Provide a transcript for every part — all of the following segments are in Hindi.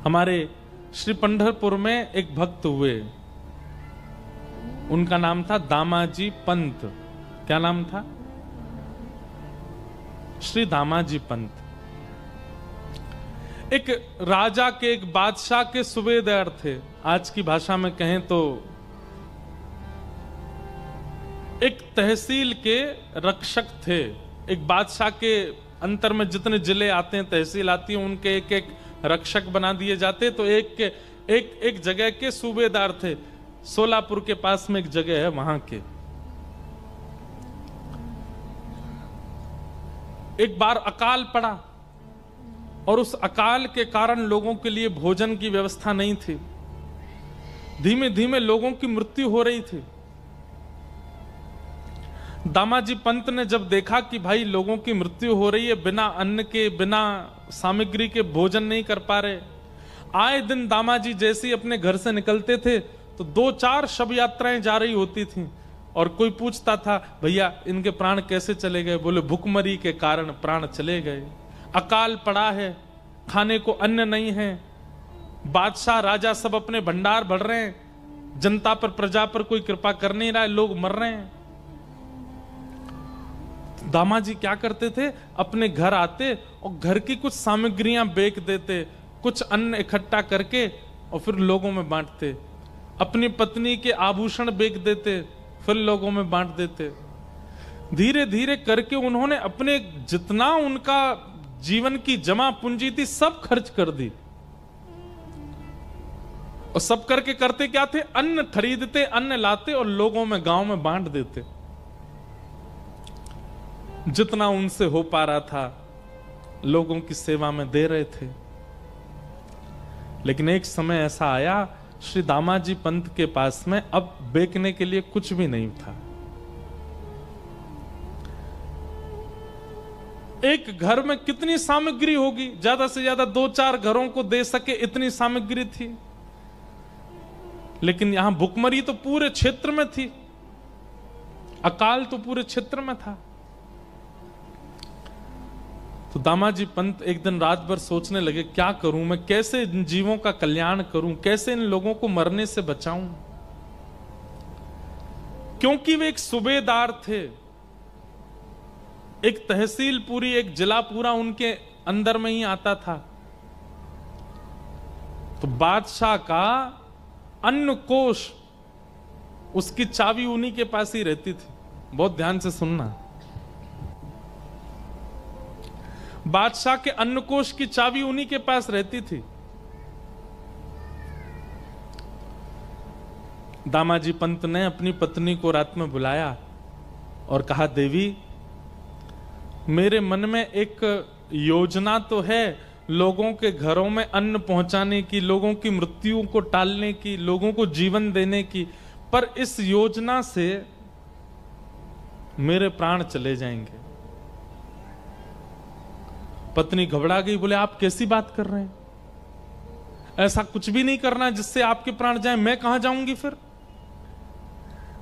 हमारे श्री पंढरपुर में एक भक्त हुए, उनका नाम था दामाजी पंत। क्या नाम था? श्री दामाजी पंत। एक राजा के, एक बादशाह के सूबेदार थे। आज की भाषा में कहें तो एक तहसील के रक्षक थे। एक बादशाह के अंतर में जितने जिले आते हैं, तहसील आती है, उनके एक एक रक्षक बना दिए जाते। तो एक जगह के सूबेदार थे। सोलापुर के पास में एक जगह है, वहां के। एक बार अकाल पड़ा और उस अकाल के कारण लोगों के लिए भोजन की व्यवस्था नहीं थी। धीमे धीमे लोगों की मृत्यु हो रही थी। दामाजी पंत ने जब देखा कि भाई लोगों की मृत्यु हो रही है, बिना अन्न के, बिना सामग्री के भोजन नहीं कर पा रहे। आए दिन दामाजी जैसे ही अपने घर से निकलते थे तो 2-4 शव यात्राएं जा रही होती थीं, और कोई पूछता था भैया इनके प्राण कैसे चले गए? बोले भुखमरी के कारण प्राण चले गए। अकाल पड़ा है, खाने को अन्न नहीं है, बादशाह राजा सब अपने भंडार भर रहे हैं, जनता पर, प्रजा पर कोई कृपा कर नहीं रहा है, लोग मर रहे हैं। दामाजी क्या करते थे? अपने घर आते और घर की कुछ सामग्रियां बेच देते, कुछ अन्न इकट्ठा करके और फिर लोगों में बांटते। अपनी पत्नी के आभूषण बेच देते, फिर लोगों में बांट देते। धीरे धीरे करके उन्होंने अपने जितना उनका जीवन की जमा पूंजी थी सब खर्च कर दी। और सब करके करते क्या थे? अन्न खरीदते, अन्न लाते और लोगों में, गांव में बांट देते। जितना उनसे हो पा रहा था लोगों की सेवा में दे रहे थे। लेकिन एक समय ऐसा आया, श्री दामाजी पंत के पास में अब बेचने के लिए कुछ भी नहीं था। एक घर में कितनी सामग्री होगी? ज्यादा से ज्यादा 2-4 घरों को दे सके इतनी सामग्री थी। लेकिन यहां भुखमरी तो पूरे क्षेत्र में थी, अकाल तो पूरे क्षेत्र में था। तो दामाजी पंत एक दिन रात भर सोचने लगे, क्या करूं मैं? कैसे इन जीवों का कल्याण करूं? कैसे इन लोगों को मरने से बचाऊं? क्योंकि वे एक सूबेदार थे, एक तहसील पूरी, एक जिला पूरा उनके अंदर में ही आता था। तो बादशाह का अन्न कोष, उसकी चाबी उन्हीं के पास ही रहती थी। बहुत ध्यान से सुनना। बादशाह के अन्नकोष की चाबी उन्हीं के पास रहती थी। दामाजी पंत ने अपनी पत्नी को रात में बुलाया और कहा, देवी मेरे मन में एक योजना तो है लोगों के घरों में अन्न पहुंचाने की, लोगों की मृत्यु को टालने की, लोगों को जीवन देने की, पर इस योजना से मेरे प्राण चले जाएंगे। पत्नी घबरा गई, बोले आप कैसी बात कर रहे हैं? ऐसा कुछ भी नहीं करना जिससे आपके प्राण जाएं। मैं कहां जाऊंगी फिर?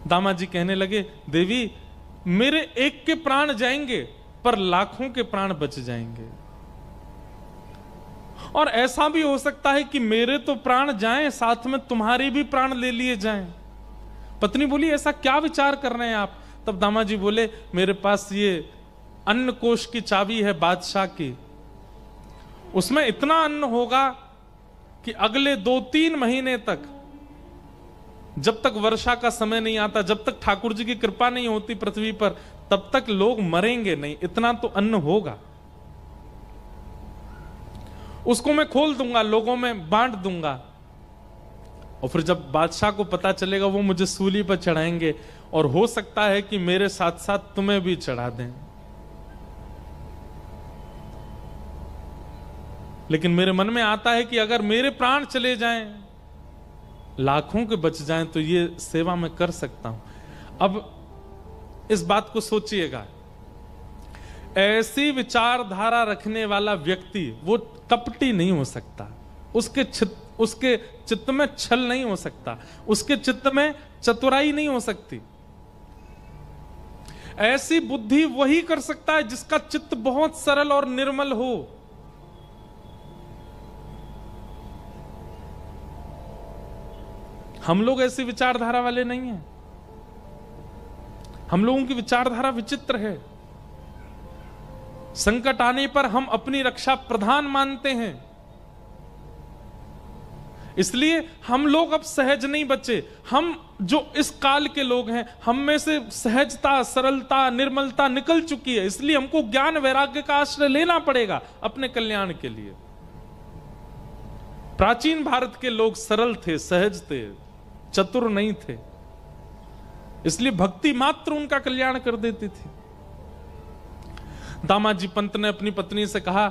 दामाजी कहने लगे, देवी मेरे एक के प्राण जाएंगे पर लाखों के प्राण बच जाएंगे। और ऐसा भी हो सकता है कि मेरे तो प्राण जाएं, साथ में तुम्हारे भी प्राण ले लिए जाएं। पत्नी बोली, ऐसा क्या विचार कर रहे हैं आप? तब दामाजी बोले, मेरे पास ये अन्न कोष की चाबी है बादशाह की, उसमें इतना अन्न होगा कि अगले 2-3 महीने तक, जब तक वर्षा का समय नहीं आता, जब तक ठाकुर जी की कृपा नहीं होती पृथ्वी पर, तब तक लोग मरेंगे नहीं। इतना तो अन्न होगा, उसको मैं खोल दूंगा, लोगों में बांट दूंगा, और फिर जब बादशाह को पता चलेगा वो मुझे सूली पर चढ़ाएंगे, और हो सकता है कि मेरे साथ साथ तुम्हें भी चढ़ा दें। लेकिन मेरे मन में आता है कि अगर मेरे प्राण चले जाएं, लाखों के बच जाएं, तो ये सेवा मैं कर सकता हूं। अब इस बात को सोचिएगा, ऐसी विचारधारा रखने वाला व्यक्ति वो कपटी नहीं हो सकता, उसके चित्त में छल नहीं हो सकता, उसके चित्त में चतुराई नहीं हो सकती। ऐसी बुद्धि वही कर सकता है जिसका चित्त बहुत सरल और निर्मल हो। हम लोग ऐसी विचारधारा वाले नहीं हैं। हम लोगों की विचारधारा विचित्र है। संकट आने पर हम अपनी रक्षा प्रधान मानते हैं, इसलिए हम लोग अब सहज नहीं बचे। हम जो इस काल के लोग हैं, हम में से सहजता, सरलता, निर्मलता निकल चुकी है, इसलिए हमको ज्ञान वैराग्य का आश्रय लेना पड़ेगा अपने कल्याण के लिए। प्राचीन भारत के लोग सरल थे, सहज थे, चतुर नहीं थे, इसलिए भक्ति मात्र उनका कल्याण कर देती थी। दामाजी पंत ने अपनी पत्नी से कहा,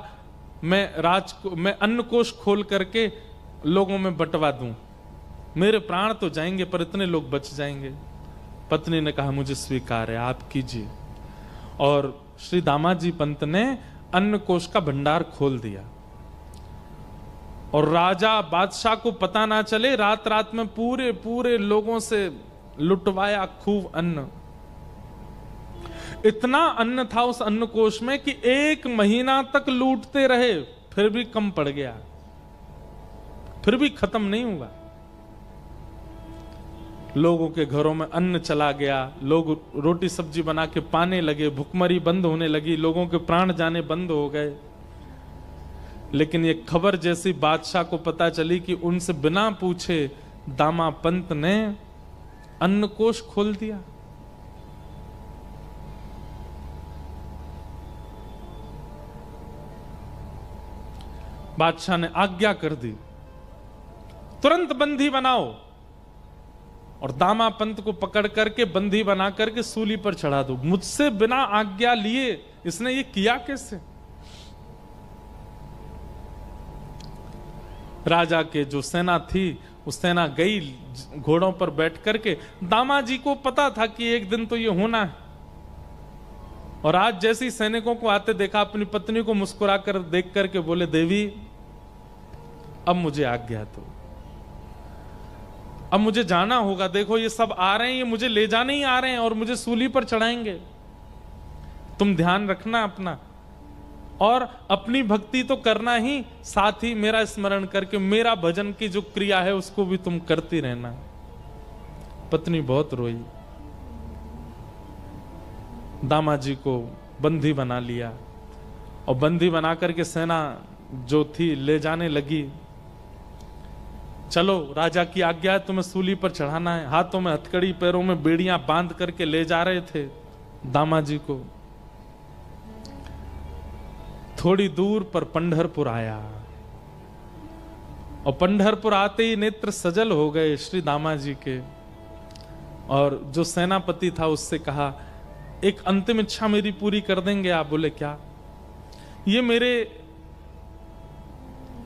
मैं अन्न कोष खोल करके लोगों में बंटवा दूं, मेरे प्राण तो जाएंगे पर इतने लोग बच जाएंगे। पत्नी ने कहा, मुझे स्वीकार है, आप कीजिए। और श्री दामाजी पंत ने अन्न कोष का भंडार खोल दिया और राजा बादशाह को पता ना चले, रात रात में पूरे पूरे लोगों से लुटवाया खूब अन्न। इतना अन्न था उस अन्न कोष में कि 1 महीना तक लूटते रहे, फिर भी कम पड़ गया, फिर भी खत्म नहीं हुआ। लोगों के घरों में अन्न चला गया, लोग रोटी सब्जी बना के पाने लगे, भुखमरी बंद होने लगी, लोगों के प्राण जाने बंद हो गए। लेकिन ये खबर जैसी बादशाह को पता चली कि उनसे बिना पूछे दामा पंत ने अन्न कोष खोल दिया। बादशाह ने आज्ञा कर दी, तुरंत बंदी बनाओ और दामा पंत को पकड़ करके बंदी बना करके सूली पर चढ़ा दो। मुझसे बिना आज्ञा लिए इसने ये किया कैसे? राजा के जो सेना थी, उस सेना गई घोड़ों पर बैठ करके। दामाजी को पता था कि एक दिन तो ये होना है, और आज जैसे ही सैनिकों को आते देखा, अपनी पत्नी को मुस्कुरा कर देख करके बोले, देवी अब मुझे आज्ञा दो, अब मुझे जाना होगा। देखो ये सब आ रहे हैं, ये मुझे ले जाने ही आ रहे हैं और मुझे सूली पर चढ़ाएंगे। तुम ध्यान रखना अपना, और अपनी भक्ति तो करना ही, साथ ही मेरा स्मरण करके मेरा भजन की जो क्रिया है उसको भी तुम करती रहना। पत्नी बहुत रोई, दामाजी को बंदी बना लिया और बंदी बना करके सेना जो थी ले जाने लगी। चलो राजा की आज्ञा है, तुम्हें सूली पर चढ़ाना है। हाथों में हथकड़ी, पैरों में बेड़ियां बांध करके ले जा रहे थे दामाजी को। थोड़ी दूर पर पंढरपुर आया और पंढरपुर आते ही नेत्र सजल हो गए श्री दामाजी के। और जो सेनापति था उससे कहा, एक अंतिम इच्छा मेरी पूरी कर देंगे आप? बोले क्या? ये मेरे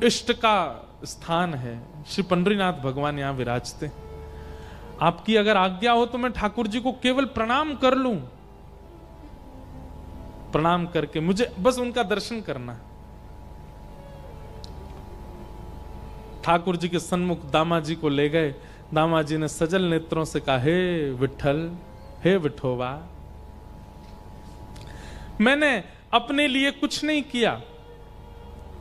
इष्ट का स्थान है, श्री पंडरीनाथ भगवान यहां विराजते, आपकी अगर आज्ञा हो तो मैं ठाकुर जी को केवल प्रणाम कर लूं। प्रणाम करके मुझे बस उनका दर्शन करना है। ठाकुर जी के सन्मुख दामाजी को ले गए। दामाजी ने सजल नेत्रों से कहा, हे विठल, हे विठोबा, मैंने अपने लिए कुछ नहीं किया,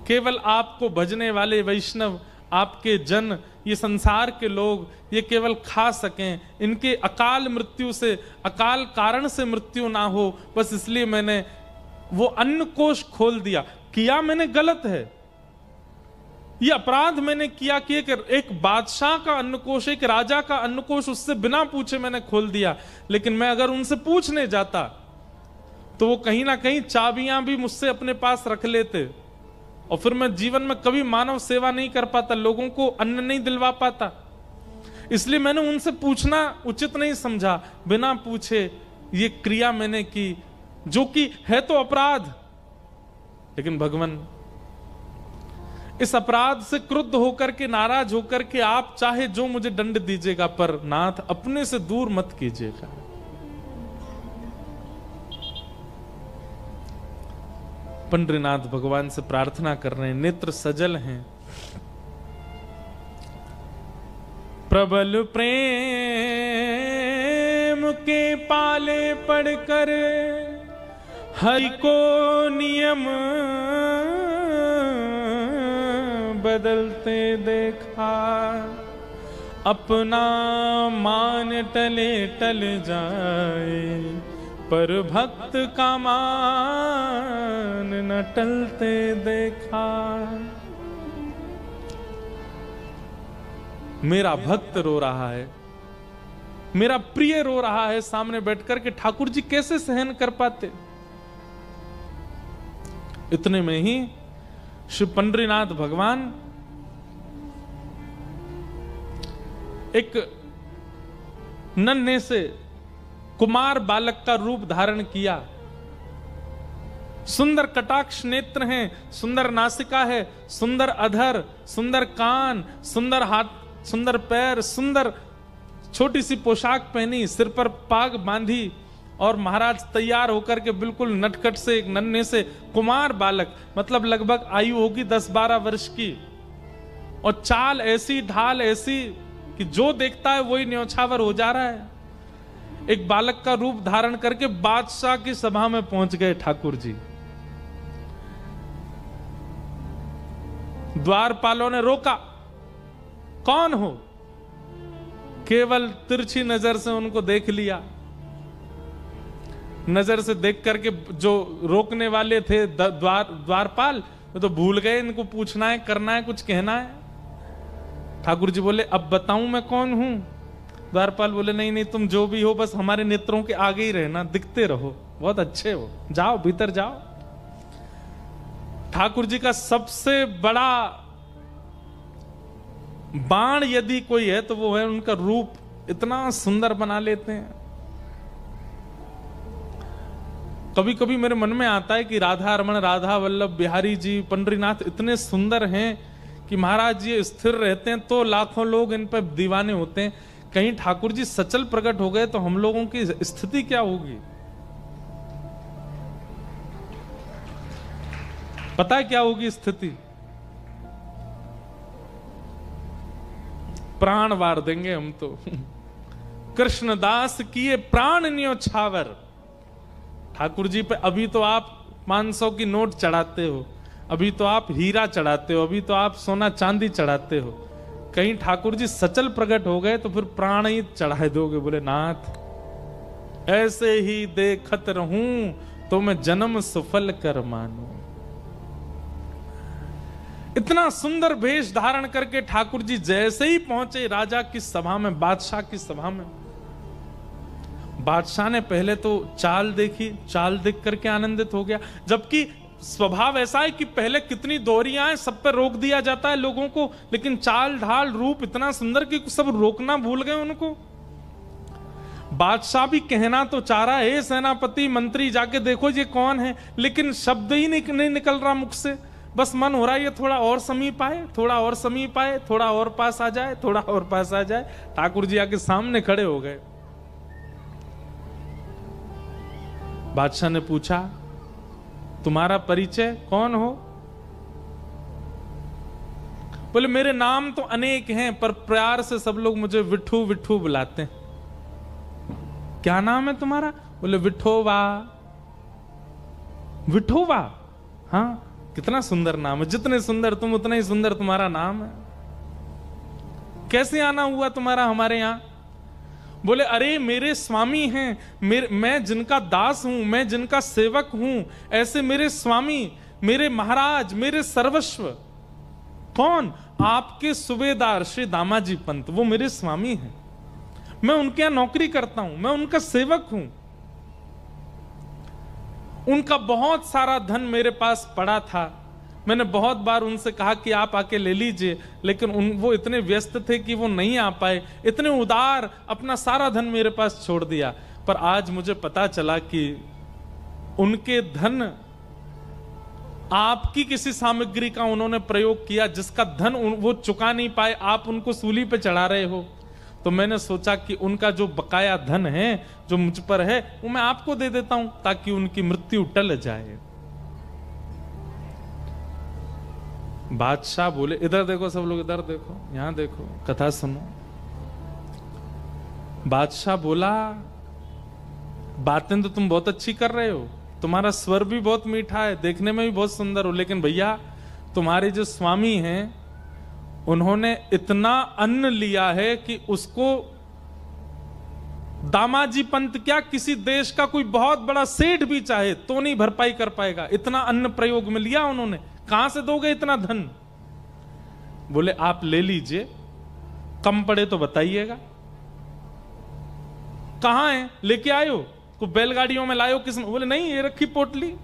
केवल आपको भजने वाले वैष्णव, आपके जन, ये संसार के लोग ये केवल खा सकें, इनके अकाल मृत्यु से, अकाल कारण से मृत्यु ना हो, बस इसलिए मैंने वो अन्न कोष खोल दिया। किया मैंने गलत है, ये अपराध मैंने किया कि एक बादशाह का अन्न कोष, एक राजा का अन्न कोष उससे बिना पूछे मैंने खोल दिया। लेकिन मैं अगर उनसे पूछने जाता तो वो कहीं ना कहीं चाबियां भी मुझसे अपने पास रख लेते और फिर मैं जीवन में कभी मानव सेवा नहीं कर पाता, लोगों को अन्न नहीं दिलवा पाता। इसलिए मैंने उनसे पूछना उचित नहीं समझा, बिना पूछे ये क्रिया मैंने की, जो कि है तो अपराध। लेकिन भगवान, इस अपराध से क्रुद्ध होकर के, नाराज होकर के आप चाहे जो मुझे दंड दीजिएगा, पर नाथ अपने से दूर मत कीजिएगा। पंडरीनाथ भगवान से प्रार्थना कर रहे हैं, नेत्र सजल हैं। प्रबल प्रेम के पाले पड़कर हरि को नियम बदलते देखा, अपना मान टले टल जाए, पर भक्त का मान न टलते देखा। मेरा भक्त रो रहा है, मेरा प्रिय रो रहा है सामने बैठकर के ठाकुर जी कैसे सहन कर पाते। इतने में ही श्री पंडरीनाथ भगवान एक नन्हे से कुमार बालक का रूप धारण किया। सुंदर कटाक्ष नेत्र हैं, सुंदर नासिका है, सुंदर अधर, सुंदर कान, सुंदर हाथ, सुंदर पैर, सुंदर छोटी सी पोशाक पहनी, सिर पर पाग बांधी और महाराज तैयार होकर के बिल्कुल नटखट से एक नन्हे से कुमार बालक, मतलब लगभग आयु होगी 10-12 वर्ष की, और चाल ऐसी ढाल ऐसी कि जो देखता है वही न्यौछावर हो जा रहा है। एक बालक का रूप धारण करके बादशाह की सभा में पहुंच गए ठाकुर जी। द्वारपालों ने रोका, कौन हो? केवल तिरछी नजर से उनको देख लिया। नजर से देख करके जो रोकने वाले थे द्वारपाल, वो तो भूल गए इनको पूछना है, करना है, कुछ कहना है। ठाकुर जी बोले, अब बताऊं मैं कौन हूं? द्वारपाल बोले, नहीं नहीं, तुम जो भी हो बस हमारे नेत्रों के आगे ही रहना, दिखते रहो, बहुत अच्छे हो, जाओ भीतर जाओ। ठाकुर जी का सबसे बड़ा बाण यदि कोई है तो वो है उनका रूप, इतना सुंदर बना लेते हैं। कभी कभी मेरे मन में आता है कि राधा रमण, राधा वल्लभ बिहारी जी, पंडरीनाथ इतने सुंदर हैं कि महाराज ये स्थिर रहते हैं तो लाखों लोग इन पर दीवाने होते हैं। कहीं ठाकुर जी सचल प्रकट हो गए तो हम लोगों की स्थिति क्या होगी? पता है क्या होगी स्थिति? प्राण वार देंगे हम तो। कृष्णदास किए प्राण न्योछावर। ठाकुर जी पे अभी तो आप 500 की नोट चढ़ाते हो, अभी तो आप हीरा चढ़ाते हो, अभी तो आप सोना चांदी चढ़ाते हो। कहीं ठाकुर जी सचल प्रकट हो गए तो फिर प्राण ही चढ़ा दोगे। बोले, नाथ ऐसे ही देखत रहूं तो मैं जन्म सफल कर मानूं। इतना सुंदर वेश धारण करके ठाकुर जी जैसे ही पहुंचे राजा की सभा में, बादशाह की सभा में, बादशाह ने पहले तो चाल देखी, चाल देख करके आनंदित हो गया। जबकि स्वभाव ऐसा है कि पहले कितनी दोहरियां हैं, सब पर रोक दिया जाता है लोगों को, लेकिन चाल ढाल रूप इतना सुंदर कि सब रोकना भूल गए उनको। बादशाह भी कहना तो चाह रहा है, सेनापति मंत्री जाके देखो ये कौन है, लेकिन शब्द ही नहीं निकल रहा मुख से। बस मन हो रहा है ये थोड़ा और समीप आए, थोड़ा और समीप आए, थोड़ा और पास आ जाए, थोड़ा और पास आ जाए। ठाकुर जी आके सामने खड़े हो गए। बादशाह ने पूछा, तुम्हारा परिचय कौन हो? बोले, मेरे नाम तो अनेक हैं पर प्यार से सब लोग मुझे विठू विठू बुलाते हैं। क्या नाम है तुम्हारा? बोले, विठोवा। विठोवा? हाँ, कितना सुंदर नाम है, जितने सुंदर तुम उतना ही सुंदर तुम्हारा नाम है। कैसे आना हुआ तुम्हारा हमारे यहां? बोले, अरे मेरे स्वामी हैं, मैं जिनका दास हूं, मैं जिनका सेवक हूं, ऐसे मेरे स्वामी, मेरे महाराज, मेरे सर्वस्व। कौन? आपके सूबेदार श्री दामाजी पंत, वो मेरे स्वामी हैं। मैं उनके यहां नौकरी करता हूं, मैं उनका सेवक हूं। उनका बहुत सारा धन मेरे पास पड़ा था, मैंने बहुत बार उनसे कहा कि आप आके ले लीजिए, लेकिन वो इतने व्यस्त थे कि वो नहीं आ पाए। इतने उदार, अपना सारा धन मेरे पास छोड़ दिया। पर आज मुझे पता चला कि उनके धन, आपकी किसी सामग्री का उन्होंने प्रयोग किया जिसका धन वो चुका नहीं पाए, आप उनको सूली पे चढ़ा रहे हो। तो मैंने सोचा कि उनका जो बकाया धन है जो मुझ पर है वो मैं आपको दे देता हूं ताकि उनकी मृत्यु टल जाए। बादशाह बोले, इधर देखो सब लोग, इधर देखो, यहां देखो, कथा सुनो। बादशाह बोला, बातें तो तुम बहुत अच्छी कर रहे हो, तुम्हारा स्वर भी बहुत मीठा है, देखने में भी बहुत सुंदर हो, लेकिन भैया तुम्हारे जो स्वामी हैं उन्होंने इतना अन्न लिया है कि उसको दामाजी पंत क्या, किसी देश का कोई बहुत बड़ा सेठ भी चाहे तो नहीं भरपाई कर पाएगा। इतना अन्न प्रयोग में लिया उन्होंने। कहां से दोगे इतना धन? बोले आप ले लीजिए, कम पड़े तो बताइएगा। कहां है, लेके आयो? कोई बैलगाड़ियों में लायो? किसने? बोले नहीं, ये रखी पोटली।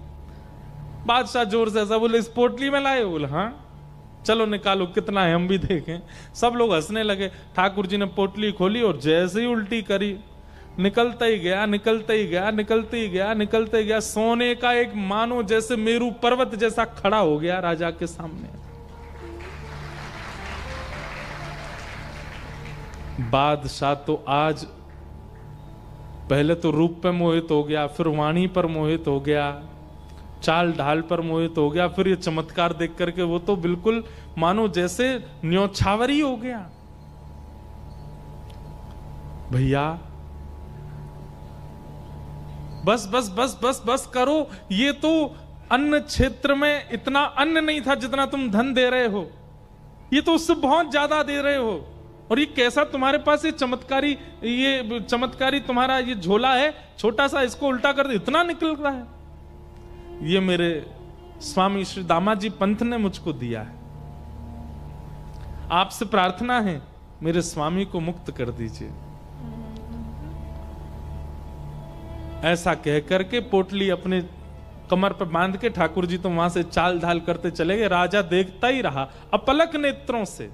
बादशाह जोर से ऐसा बोले, इस पोटली में लाए? बोले हाँ। चलो निकालो, कितना है हम भी देखें। सब लोग हंसने लगे। ठाकुर जी ने पोटली खोली और जैसे ही उल्टी करी, निकलता ही गया, निकलता ही गया, निकलते ही गया, निकलते ही गया। सोने का एक मानो जैसे मेरू पर्वत जैसा खड़ा हो गया राजा के सामने। बादशाह तो आज पहले तो रूप पे मोहित हो गया, फिर वाणी पर मोहित हो गया, चाल ढाल पर मोहित हो गया, फिर ये चमत्कार देख करके वो तो बिल्कुल मानो जैसे न्योछावरी हो गया। भैया बस बस बस बस बस करो, ये तो अन्न क्षेत्र में इतना अन्न नहीं था जितना तुम धन दे रहे हो, ये तो उससे बहुत ज्यादा दे रहे हो। और ये कैसा तुम्हारे पास ये चमत्कारी तुम्हारा ये झोला है छोटा सा, इसको उल्टा कर दे, इतना निकल रहा है। ये मेरे स्वामी श्री दामाजी पंत ने मुझको दिया है। आपसे प्रार्थना है मेरे स्वामी को मुक्त कर दीजिए। ऐसा कह करके पोटली अपने कमर पर बांध के ठाकुर जी तो वहां से चाल ढाल करते चले गए। राजा देखता ही रहा अपलक नेत्रों से।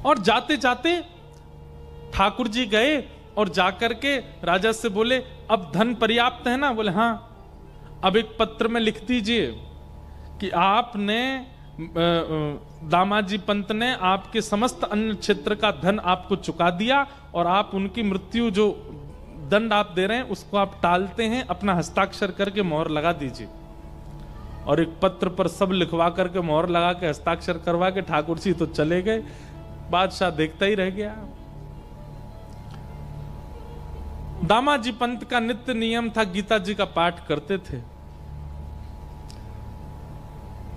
और जाते जाते ठाकुर जी गए और जाकर के राजा से बोले, अब धन पर्याप्त है ना? बोले हाँ। अब एक पत्र में लिख दीजिए कि आपने दामाजी पंत ने आपके समस्त अन्य क्षेत्र का धन आपको चुका दिया और आप उनकी मृत्यु जो दंड आप दे रहे हैं उसको आप टालते हैं, अपना हस्ताक्षर करके मोहर लगा दीजिए। और एक पत्र पर सब लिखवा करके मोहर लगा के हस्ताक्षर करवा के ठाकुर जी तो चले गए। बादशाह देखता ही रह गया। दामाजी पंत का नित्य नियम था, गीता जी का पाठ करते थे।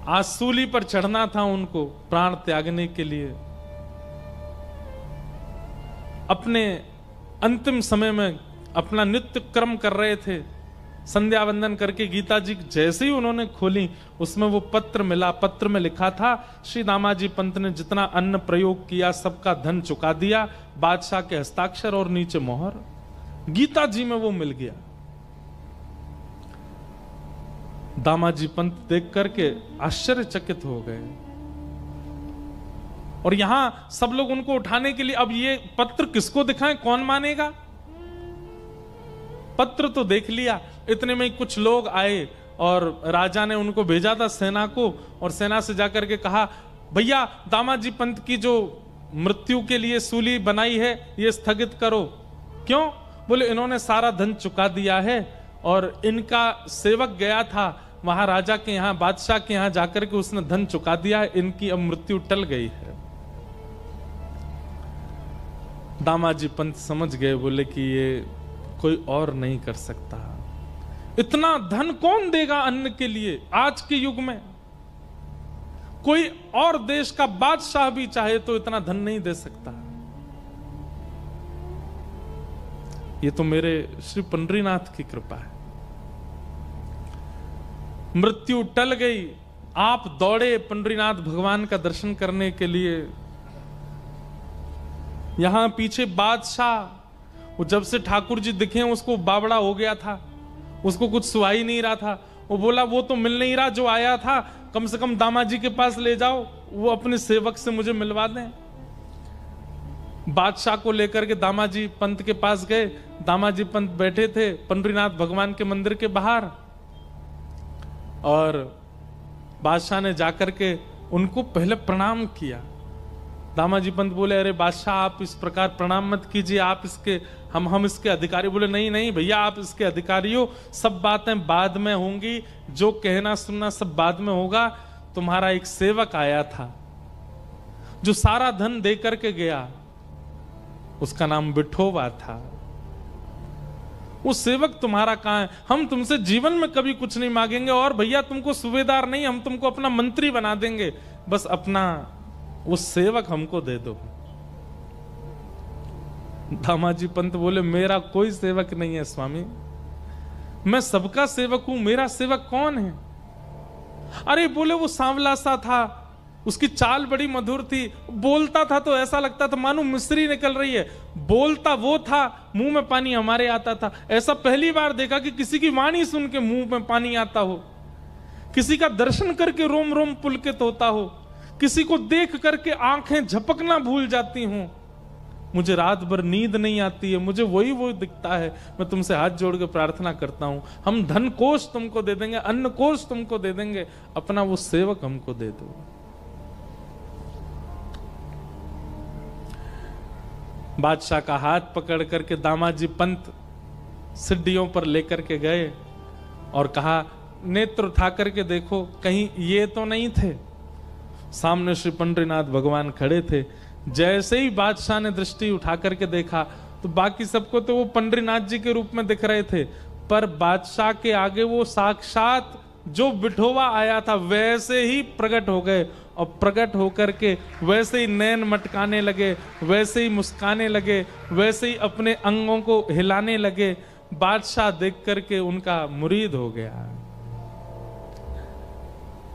आज सूली पर चढ़ना था उनको प्राण त्यागने के लिए। अपने अंतिम समय में अपना नित्य कर्म कर रहे थे। संध्या वंदन करके गीता जी जैसे ही उन्होंने खोली, उसमें वो पत्र मिला। पत्र में लिखा था, श्री दामाजी पंत ने जितना अन्न प्रयोग किया सबका धन चुका दिया। बादशाह के हस्ताक्षर और नीचे मोहर। गीता जी में वो मिल गया। दामाजी पंत देख करके आश्चर्यचकित हो गए। और यहां सब लोग उनको उठाने के लिए, अब ये पत्र किसको दिखाएं, कौन मानेगा? पत्र तो देख लिया। इतने में कुछ लोग आए और राजा ने उनको भेजा था सेना को, और सेना से जाकर के कहा, भैया दामाजी पंत की जो मृत्यु के लिए सूली बनाई है ये स्थगित करो। क्यों? बोले इन्होंने सारा धन चुका दिया है और इनका सेवक गया था वहां राजा के यहाँ, बादशाह के यहाँ जाकर के उसने धन चुका दिया है, इनकी अब मृत्यु टल गई है। दामाजी पंत समझ गए, बोले कि ये कोई और नहीं कर सकता। इतना धन कौन देगा अन्न के लिए आज के युग में? कोई और देश का बादशाह भी चाहे तो इतना धन नहीं दे सकता। ये तो मेरे श्री पंडरीनाथ की कृपा है। मृत्यु टल गई। आप दौड़े पंडरीनाथ भगवान का दर्शन करने के लिए। यहां पीछे बादशाह, वो जब से ठाकुर जी दिखे उसको बावड़ा हो गया था, उसको कुछ सुहा ही नहीं रहा था। वो बोला वो तो मिल नहीं रहा जो आया था, कम से कम दामाजी के पास ले जाओ, वो अपने सेवक से मुझे मिलवा दें। बादशाह को लेकर के दामाजी पंत के पास गए। दामाजी पंत बैठे थे पंडरीनाथ भगवान के मंदिर के बाहर, और बादशाह ने जाकर के उनको पहले प्रणाम किया। दामाजी पंत बोले, अरे बादशाह आप इस प्रकार प्रणाम मत कीजिए, आप इसके हम इसके अधिकारी। बोले नहीं नहीं भैया, आप इसके अधिकारी हो, सब बातें बाद में होंगी, जो कहना सुनना सब बाद में होगा। तुम्हारा एक सेवक आया था जो सारा धन दे करके गया, उसका नाम विठोबा था। वो सेवक तुम्हारा कहाँ है? हम तुमसे जीवन में कभी कुछ नहीं मांगेंगे, और भैया तुमको सूबेदार नहीं, हम तुमको अपना मंत्री बना देंगे, बस अपना वो सेवक हमको दे दो। दामाजी पंत बोले, मेरा कोई सेवक नहीं है स्वामी, मैं सबका सेवक हूं, मेरा सेवक कौन है? अरे बोले, वो सांवला सा था, उसकी चाल बड़ी मधुर थी, बोलता था तो ऐसा लगता था मानो मिश्री निकल रही है। बोलता वो था, मुंह में पानी हमारे आता था। ऐसा पहली बार देखा कि किसी की वाणी सुन के मुंह में पानी आता हो, किसी का दर्शन करके रोम रोम पुलकित होता हो, किसी को देख करके आंखें झपकना भूल जाती हूं। मुझे रात भर नींद नहीं आती है, मुझे वही दिखता है। मैं तुमसे हाथ जोड़ के प्रार्थना करता हूं, हम धन कोष तुमको दे देंगे, अन्न कोष तुमको दे देंगे, अपना वो सेवक हमको दे दो। बादशाह का हाथ पकड़ करके दामाजी पंत सीढ़ियों पर लेकर के गए और कहा, नेत्र उठा करके देखो, कहीं ये तो नहीं थे? सामने श्री पंडरीनाथ भगवान खड़े थे। जैसे ही बादशाह ने दृष्टि उठा करके देखा तो बाकी सबको तो वो पंडरीनाथ जी के रूप में दिख रहे थे, पर बादशाह के आगे वो साक्षात जो विठोबा आया था वैसे ही प्रकट हो गए, और प्रकट होकर के वैसे ही नैन मटकाने लगे, वैसे ही मुस्काने लगे, वैसे ही अपने अंगों को हिलाने लगे। बादशाह देख करके उनका मुरीद हो गया,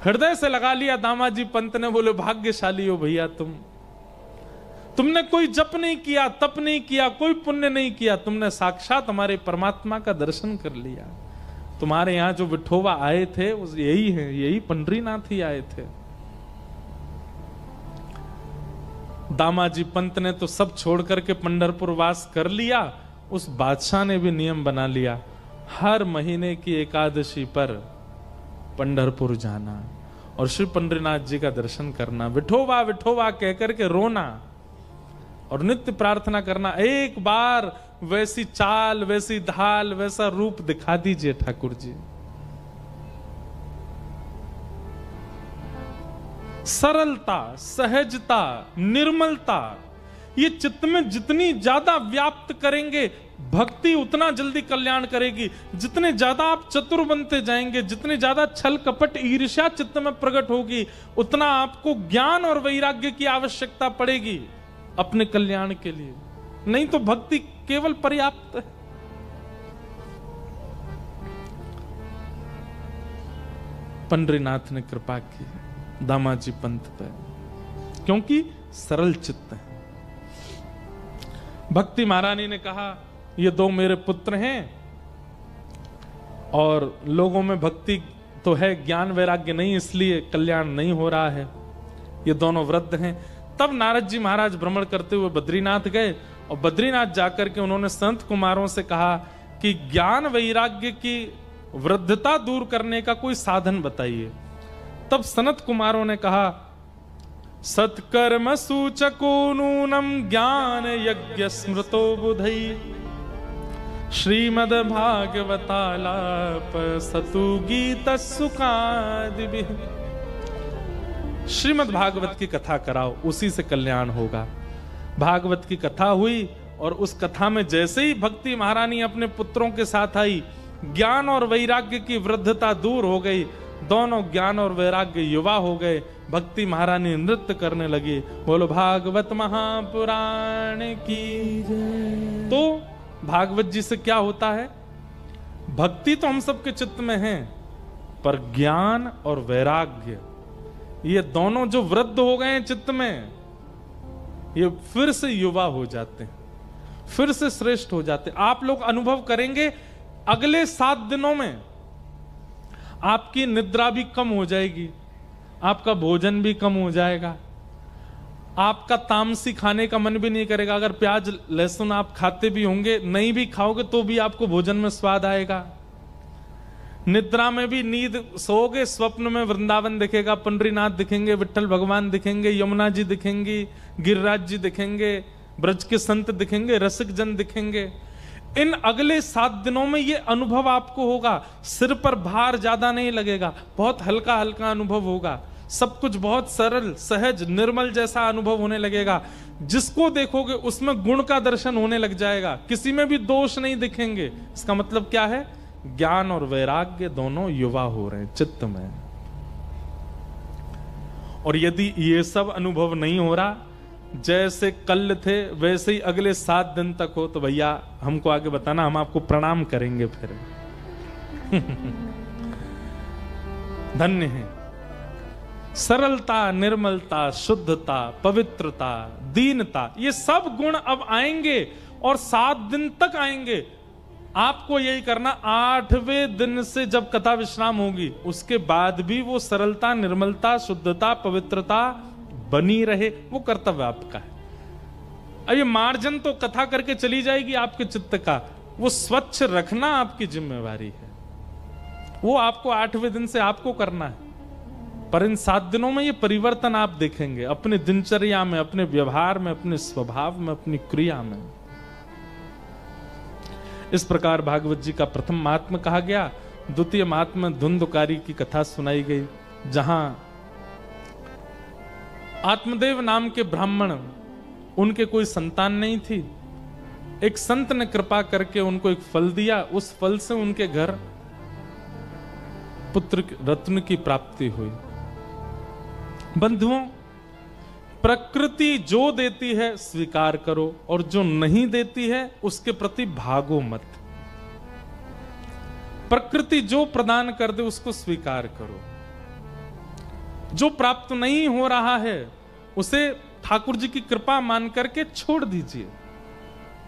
हृदय से लगा लिया। दामाजी पंत ने बोले, भाग्यशाली हो भैया तुमने कोई जप नहीं किया, तप नहीं किया, कोई पुण्य नहीं किया, तुमने साक्षात हमारे परमात्मा का दर्शन कर लिया। तुम्हारे यहां जो विठोबा आए थे यही है, यही पंडरीनाथ ही आए थे। दामाजी पंत ने तो सब छोड़ करके पंढरपुर वास कर लिया। उस बादशाह ने भी नियम बना लिया, हर महीने की एकादशी पर पंढरपुर जाना और श्री पंडरीनाथ जी का दर्शन करना, विठोबा विठोबा कहकर के रोना और नित्य प्रार्थना करना, एक बार वैसी चाल, वैसी ढाल, वैसा रूप दिखा दीजिए ठाकुर जी। सरलता, सहजता, निर्मलता, ये चित्त में जितनी ज्यादा व्याप्त करेंगे, भक्ति उतना जल्दी कल्याण करेगी। जितने ज्यादा आप चतुर बनते जाएंगे, जितने ज्यादा छल कपट ईर्ष्या चित्त में प्रकट होगी, उतना आपको ज्ञान और वैराग्य की आवश्यकता पड़ेगी अपने कल्याण के लिए। नहीं तो भक्ति केवल पर्याप्त है। पंडरीनाथ ने कृपा की दामाजी पंत पे, क्योंकि सरल चित्त है। भक्ति महारानी ने कहा, ये दो मेरे पुत्र हैं और लोगों में भक्ति तो है, ज्ञान वैराग्य नहीं, इसलिए कल्याण नहीं हो रहा है। ये दोनों वृद्ध हैं। तब नारद जी महाराज भ्रमण करते हुए बद्रीनाथ गए और बद्रीनाथ जाकर के उन्होंने संत कुमारों से कहा कि ज्ञान वैराग्य की वृद्धता दूर करने का कोई साधन बताइए। तब सनत कुमारों ने कहा, सत्कर्म सूचको नूनम ज्ञान यज्ञ स्मृतो बुधई श्रीमद् भागवतालाप सतु गीत सुखादि। श्रीमद् भागवत की कथा कराओ, उसी से कल्याण होगा। भागवत की कथा हुई और उस कथा में जैसे ही भक्ति महारानी अपने पुत्रों के साथ आई, ज्ञान और वैराग्य की वृद्धता दूर हो गई। दोनों ज्ञान और वैराग्य युवा हो गए। भक्ति महारानी नृत्य करने लगी, बोलो भागवत महापुराण की जय। तो भागवत जी से क्या होता है? भक्ति तो हम सबके चित्त में है, पर ज्ञान और वैराग्य ये दोनों जो वृद्ध हो गए हैं चित्त में, ये फिर से युवा हो जाते हैं, फिर से श्रेष्ठ हो जाते हैं। आप लोग अनुभव करेंगे अगले 7 दिनों में आपकी निद्रा भी कम हो जाएगी, आपका भोजन भी कम हो जाएगा, आपका तामसी खाने का मन भी नहीं करेगा। अगर प्याज लहसुन आप खाते भी होंगे, नहीं भी खाओगे तो भी आपको भोजन में स्वाद आएगा। निद्रा में भी नींद सोओगे, स्वप्न में वृंदावन दिखेगा, पंडरीनाथ दिखेंगे, विट्ठल भगवान दिखेंगे, यमुना जी दिखेंगी, गिरिराज जी दिखेंगे, ब्रज के संत दिखेंगे, रसिक जन दिखेंगे। इन अगले 7 दिनों में ये अनुभव आपको होगा। सिर पर भार ज्यादा नहीं लगेगा, बहुत हल्का हल्का अनुभव होगा, सब कुछ बहुत सरल सहज निर्मल जैसा अनुभव होने लगेगा। जिसको देखोगे उसमें गुण का दर्शन होने लग जाएगा, किसी में भी दोष नहीं दिखेंगे। इसका मतलब क्या है? ज्ञान और वैराग्य दोनों युवा हो रहे हैं चित्त में। और यदि ये सब अनुभव नहीं हो रहा, जैसे कल थे वैसे ही अगले 7 दिन तक हो, तो भैया हमको आगे बताना, हम आपको प्रणाम करेंगे फिर। धन्य है। सरलता, निर्मलता, शुद्धता, पवित्रता, दीनता, ये सब गुण अब आएंगे और 7 दिन तक आएंगे। आपको यही करना, 8वें दिन से जब कथा विश्राम होगी उसके बाद भी वो सरलता, निर्मलता, शुद्धता, पवित्रता बनी रहे, वो कर्तव्य आपका है। अब ये मार्जन तो कथा करके चली जाएगी आपके चित्त का, वो स्वच्छ रखना आपकी जिम्मेवारी है। वो आपको 8वें दिन से आपको करना है। पर इन 7 दिनों में ये परिवर्तन आप देखेंगे अपने दिनचर्या में, अपने व्यवहार में, अपने स्वभाव में, अपनी क्रिया में। इस प्रकार भागवत जी का प्रथम महात्म्य कहा गया। द्वितीय महात्म्य धुंधकारी की कथा सुनाई गई, जहां आत्मदेव नाम के ब्राह्मण, उनके कोई संतान नहीं थी। एक संत ने कृपा करके उनको एक फल दिया, उस फल से उनके घर पुत्र रत्न की प्राप्ति हुई। बंधुओं, प्रकृति जो देती है स्वीकार करो, और जो नहीं देती है उसके प्रति भागो मत। प्रकृति जो प्रदान कर दे उसको स्वीकार करो। जो प्राप्त नहीं हो रहा है उसे ठाकुर जी की कृपा मान करके छोड़ दीजिए।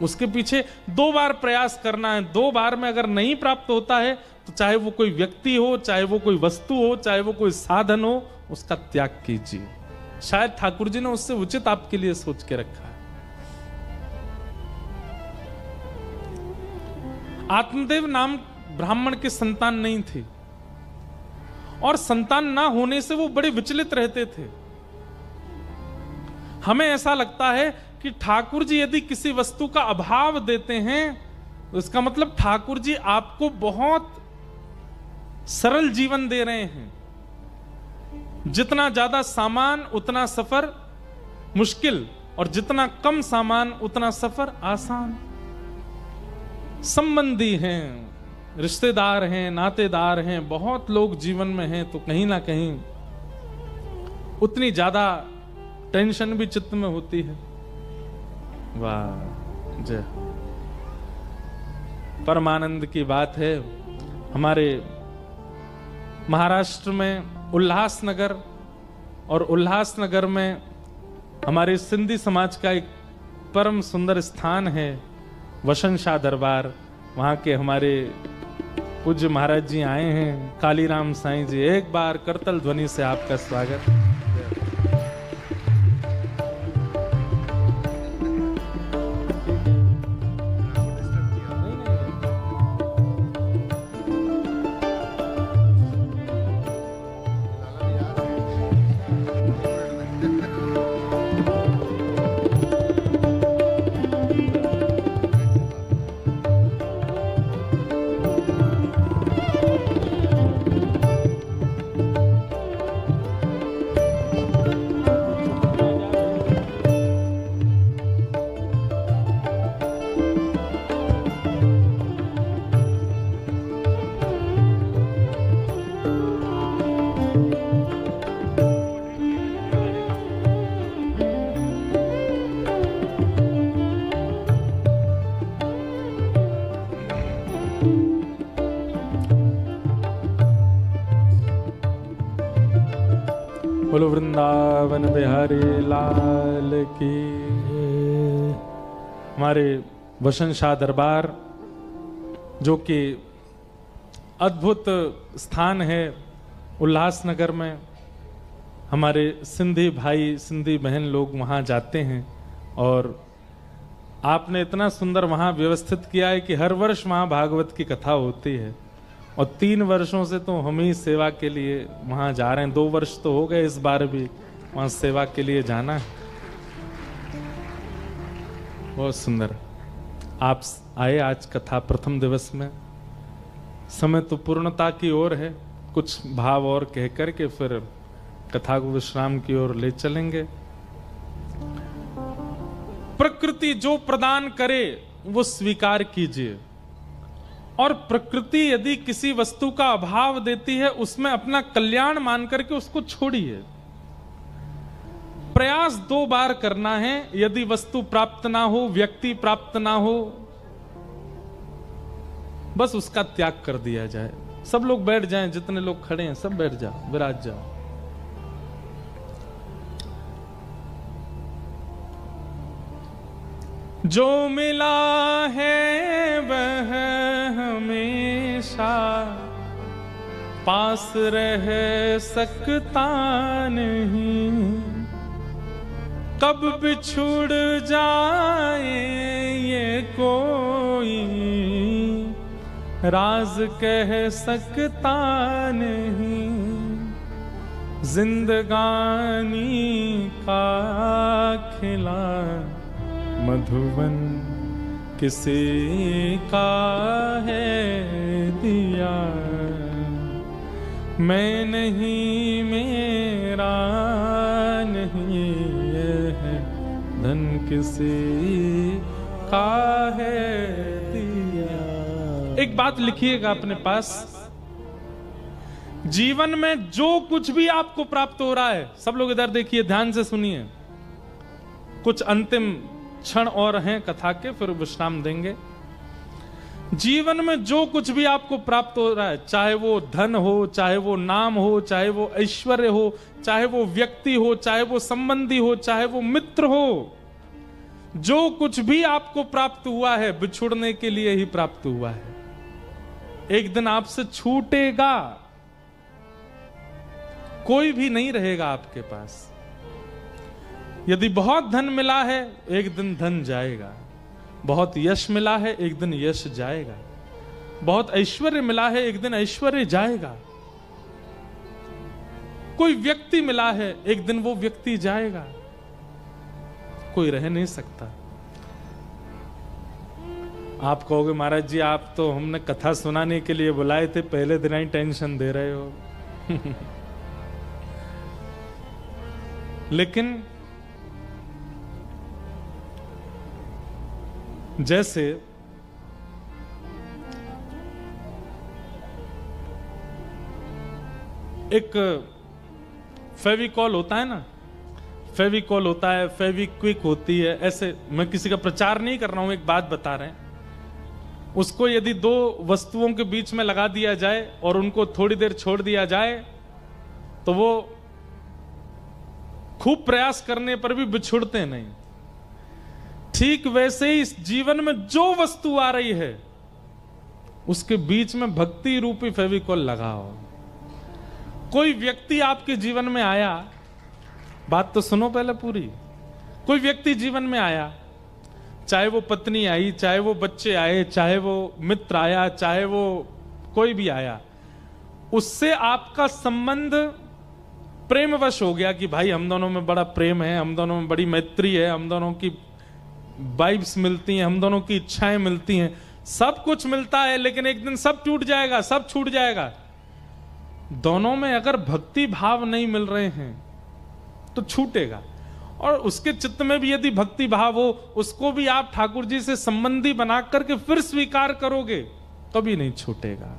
उसके पीछे 2 बार प्रयास करना है। 2 बार में अगर नहीं प्राप्त होता है तो चाहे वो कोई व्यक्ति हो, चाहे वो कोई वस्तु हो, चाहे वो कोई साधन हो, उसका त्याग कीजिए। शायद ठाकुर जी ने उससे उचित आपके लिए सोच के रखा है। आत्मदेव नाम ब्राह्मण के संतान नहीं थी, और संतान ना होने से वो बड़े विचलित रहते थे। हमें ऐसा लगता है कि ठाकुर जी यदि किसी वस्तु का अभाव देते हैं तो इसका मतलब ठाकुर जी आपको बहुत सरल जीवन दे रहे हैं। जितना ज्यादा सामान उतना सफर मुश्किल, और जितना कम सामान उतना सफर आसान। संबंधी हैं, रिश्तेदार हैं, नातेदार हैं, बहुत लोग जीवन में हैं, तो कहीं ना कहीं उतनी ज्यादा टेंशन भी चित्त में होती है। वाह, जय। परमानंद की बात है, हमारे महाराष्ट्र में उल्लासनगर, और उल्लासनगर में हमारे सिंधी समाज का एक परम सुंदर स्थान है वसन शाह दरबार। वहां के हमारे पूज्य महाराज जी आए हैं, कालीराम साईं जी। एक बार करतल ध्वनि से आपका स्वागत। बोलो वृंदावन बिहारी लाल की। हमारे वसन शाह दरबार जो कि अद्भुत स्थान है उल्लासनगर में, हमारे सिंधी भाई सिंधी बहन लोग वहाँ जाते हैं, और आपने इतना सुंदर वहाँ व्यवस्थित किया है कि हर वर्ष वहाँ भागवत की कथा होती है। और 3 वर्षों से तो हम ही सेवा के लिए वहाँ जा रहे हैं। 2 वर्ष तो हो गए, इस बार भी वहाँ सेवा के लिए जाना है। बहुत सुंदर। आप आए आज कथा प्रथम दिवस में। समय तो पूर्णता की ओर है, कुछ भाव और कह करके फिर कथा को विश्राम की ओर ले चलेंगे। प्रकृति जो प्रदान करे वो स्वीकार कीजिए, और प्रकृति यदि किसी वस्तु का अभाव देती है उसमें अपना कल्याण मान करके उसको छोड़िए। प्रयास 2 बार करना है, यदि वस्तु प्राप्त ना हो, व्यक्ति प्राप्त ना हो, बस उसका त्याग कर दिया जाए। सब लोग बैठ जाएं, जितने लोग खड़े हैं सब बैठ जाओ, विराज जाओ। जो मिला है वह हमेशा पास रह सकता नहीं, कब बिछुड़ जाए ये कोई राज कह सकता नहीं। जिंदगानी का खिला मधुबन किसी का है दिया, मैं नहीं मेरा नहीं है धन किसी का है दिया। एक बात लिखिएगा अपने पास, जीवन में जो कुछ भी आपको प्राप्त हो रहा है, सब लोग इधर देखिए, ध्यान से सुनिए, कुछ अंतिम क्षण और हैं कथा के, फिर विश्राम देंगे। जीवन में जो कुछ भी आपको प्राप्त हो रहा है, चाहे वो धन हो, चाहे वो नाम हो, चाहे वो ऐश्वर्य हो, चाहे वो व्यक्ति हो, चाहे वो संबंधी हो, चाहे वो मित्र हो, जो कुछ भी आपको प्राप्त हुआ है बिछुड़ने के लिए ही प्राप्त हुआ है। एक दिन आपसे छूटेगा, कोई भी नहीं रहेगा आपके पास। यदि बहुत धन मिला है, एक दिन धन जाएगा। बहुत यश मिला है, एक दिन यश जाएगा। बहुत ऐश्वर्य मिला है, एक दिन ऐश्वर्य जाएगा। कोई व्यक्ति मिला है, एक दिन वो व्यक्ति जाएगा। कोई रह नहीं सकता। आप कहोगे महाराज जी आप तो हमने कथा सुनाने के लिए बुलाए थे, पहले दिन ही टेंशन दे रहे हो। लेकिन जैसे एक फेविकॉल होता है ना, फेविकॉल होता है, फेविक्विक होती है, ऐसे मैं किसी का प्रचार नहीं कर रहा हूं, एक बात बता रहे हैं। उसको यदि 2 वस्तुओं के बीच में लगा दिया जाए और उनको थोड़ी देर छोड़ दिया जाए तो वो खूब प्रयास करने पर भी बिछुड़ते नहीं। ठीक वैसे ही इस जीवन में जो वस्तु आ रही है उसके बीच में भक्ति रूपी फेविकॉल लगाओ। कोई व्यक्ति आपके जीवन में आया, बात तो सुनो पहले पूरी। कोई व्यक्ति जीवन में आया, चाहे वो पत्नी आई, चाहे वो बच्चे आए, चाहे वो मित्र आया, चाहे वो कोई भी आया, उससे आपका संबंध प्रेमवश हो गया कि भाई हम दोनों में बड़ा प्रेम है, हम दोनों में बड़ी मैत्री है, हम दोनों की वाइब्स मिलती हैं, हम दोनों की इच्छाएं मिलती हैं, सब कुछ मिलता है। लेकिन एक दिन सब टूट जाएगा, सब छूट जाएगा। दोनों में अगर भक्ति भाव नहीं मिल रहे हैं तो छूटेगा। और उसके चित्त में भी यदि भक्ति भाव हो, उसको भी आप ठाकुर जी से संबंधी बना करके फिर स्वीकार करोगे तो भी नहीं छूटेगा,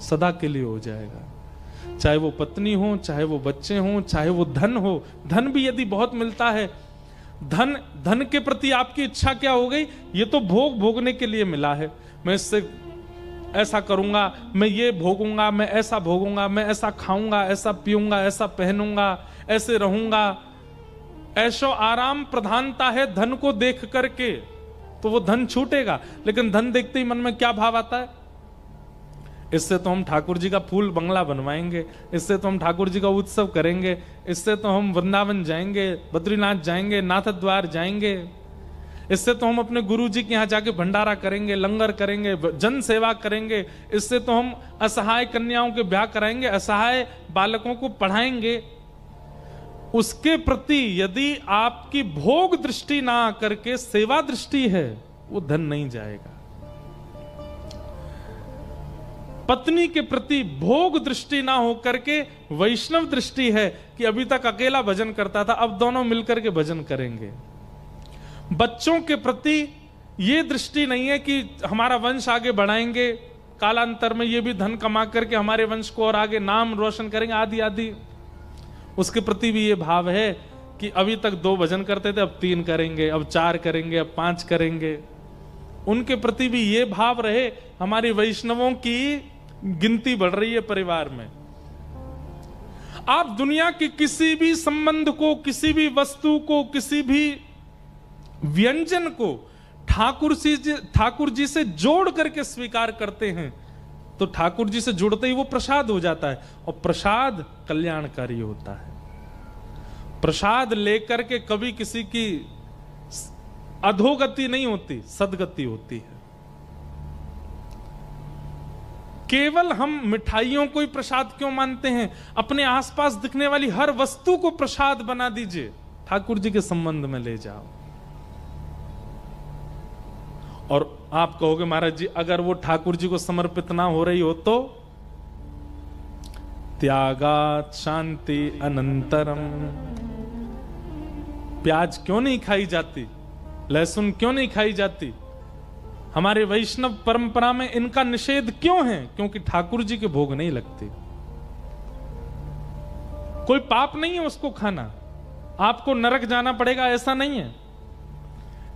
सदा के लिए हो जाएगा। चाहे वो पत्नी हो, चाहे वो बच्चे हो, चाहे वो धन हो। धन भी यदि बहुत मिलता है, धन के प्रति आपकी इच्छा क्या हो गई? ये तो भोगने के लिए मिला है, मैं इससे ऐसा करूंगा, मैं ये भोगूंगा, मैं ऐसा भोगूंगा, मैं ऐसा खाऊंगा, ऐसा पीऊंगा, ऐसा पहनूंगा, ऐसे रहूंगा। ऐशो आराम प्रधानता है धन को देख करके, तो वो धन छूटेगा। लेकिन धन देखते ही मन में क्या भाव आता है? इससे तो हम ठाकुर जी का फूल बंगला बनवाएंगे, इससे तो हम ठाकुर जी का उत्सव करेंगे, इससे तो हम वृंदावन जाएंगे, बद्रीनाथ जाएंगे, नाथ द्वार जाएंगे, इससे तो हम अपने गुरु जी के यहाँ जाके भंडारा करेंगे, लंगर करेंगे, जन सेवा करेंगे, इससे तो हम असहाय कन्याओं के ब्याह कराएंगे, असहाय बालकों को पढ़ाएंगे। उसके प्रति यदि आपकी भोग दृष्टि ना करके सेवा दृष्टि है, वो धन नहीं जाएगा। पत्नी के प्रति भोग दृष्टि ना हो करके वैष्णव दृष्टि है कि अभी तक अकेला भजन करता था, अब दोनों मिलकर के भजन करेंगे। बच्चों के प्रति ये दृष्टि नहीं है कि हमारा वंश आगे बढ़ाएंगे, कालांतर में ये भी धन कमा करके हमारे वंश को और आगे नाम रोशन करेंगे आदि आदि। उसके प्रति भी ये भाव है कि अभी तक 2 भजन करते थे, अब 3 करेंगे, अब 4 करेंगे, अब 5 करेंगे। उनके प्रति भी ये भाव रहे। हमारी वैष्णवों की गिनती बढ़ रही है परिवार में। आप दुनिया के किसी भी संबंध को, किसी भी वस्तु को, किसी भी व्यंजन को ठाकुर जी से जोड़ करके स्वीकार करते हैं तो ठाकुर जी से जुड़ते ही वो प्रसाद हो जाता है, और प्रसाद कल्याणकारी होता है। प्रसाद लेकर के कभी किसी की अधोगति नहीं होती, सदगति होती है। केवल हम मिठाइयों को ही प्रसाद क्यों मानते हैं? अपने आसपास दिखने वाली हर वस्तु को प्रसाद बना दीजिए, ठाकुर जी के संबंध में ले जाओ। और आप कहोगे महाराज जी अगर वो ठाकुर जी को समर्पित ना हो रही हो तो? त्यागात शांति अनंतरम। प्याज क्यों नहीं खाई जाती, लहसुन क्यों नहीं खाई जाती? हमारे वैष्णव परंपरा में इनका निषेध क्यों है? क्योंकि ठाकुर जी के भोग नहीं लगते। कोई पाप नहीं है उसको खाना, आपको नरक जाना पड़ेगा ऐसा नहीं है।